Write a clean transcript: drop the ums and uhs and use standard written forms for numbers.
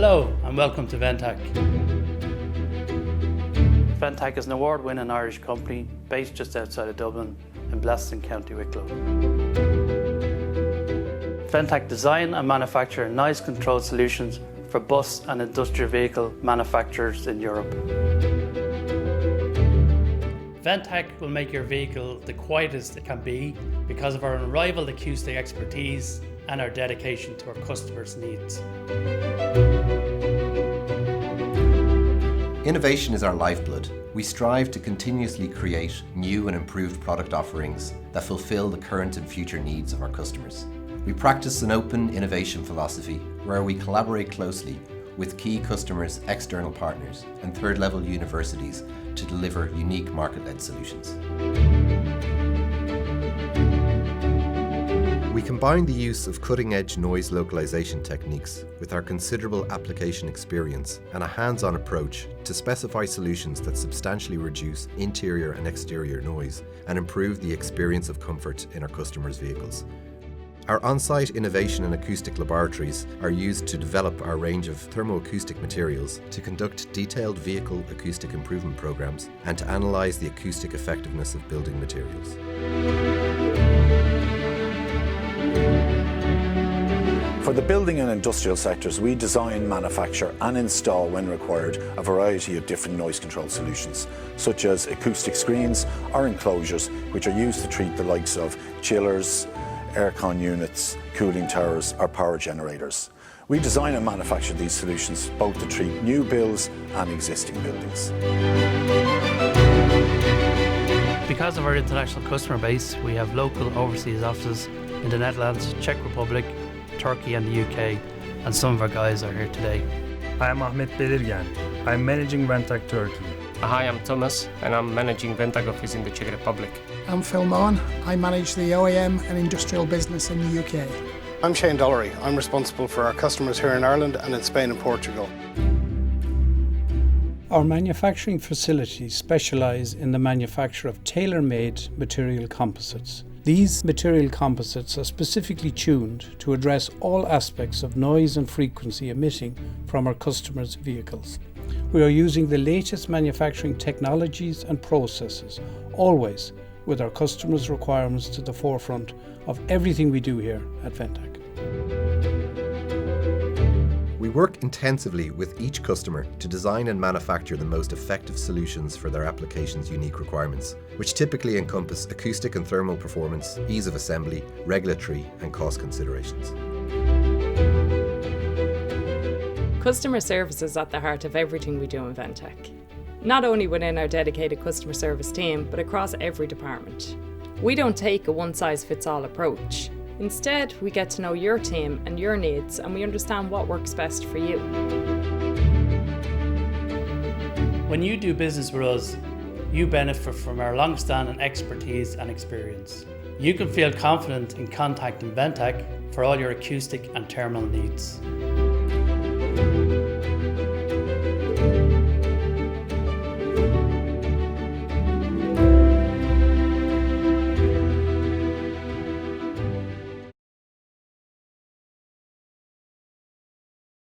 Hello and welcome to Ventac. Ventac is an award-winning Irish company based just outside of Dublin in Blessing, County Wicklow. Ventac design and manufacture noise control solutions for bus and industrial vehicle manufacturers in Europe. Ventac will make your vehicle the quietest it can be because of our unrivaled acoustic expertise and our dedication to our customers' needs. Innovation is our lifeblood. We strive to continuously create new and improved product offerings that fulfill the current and future needs of our customers. We practice an open innovation philosophy where we collaborate closely with key customers, external partners, and third-level universities to deliver unique market-led solutions. We combine the use of cutting-edge noise localization techniques with our considerable application experience and a hands-on approach to specify solutions that substantially reduce interior and exterior noise and improve the experience of comfort in our customers' vehicles. Our on-site innovation and acoustic laboratories are used to develop our range of thermoacoustic materials, to conduct detailed vehicle acoustic improvement programs, and to analyse the acoustic effectiveness of building materials. For the building and industrial sectors, we design, manufacture and install, when required, a variety of different noise control solutions, such as acoustic screens or enclosures, which are used to treat the likes of chillers, aircon units, cooling towers or power generators. We design and manufacture these solutions both to treat new builds and existing buildings. Because of our international customer base, we have local overseas offices in the Netherlands, Czech Republic, Turkey and the UK, and some of our guys are here today. I am Ahmet Belirgen. I'm managing Ventac Turkey. Hi, I'm Thomas and I'm managing Ventac office in the Czech Republic. I'm Phil Mohan. I manage the OEM and industrial business in the UK. I'm Shane Dollery. I'm responsible for our customers here in Ireland and in Spain and Portugal. Our manufacturing facilities specialise in the manufacture of tailor-made material composites. These material composites are specifically tuned to address all aspects of noise and frequency emitting from our customers' vehicles. We are using the latest manufacturing technologies and processes, always with our customers' requirements to the forefront of everything we do here at Ventac. We work intensively with each customer to design and manufacture the most effective solutions for their application's unique requirements, which typically encompass acoustic and thermal performance, ease of assembly, regulatory and cost considerations. Customer service is at the heart of everything we do in Ventac. Not only within our dedicated customer service team, but across every department. We don't take a one-size-fits-all approach. Instead, we get to know your team and your needs, and we understand what works best for you. When you do business with us, you benefit from our long-standing expertise and experience. You can feel confident in contacting Ventac for all your acoustic and thermal needs.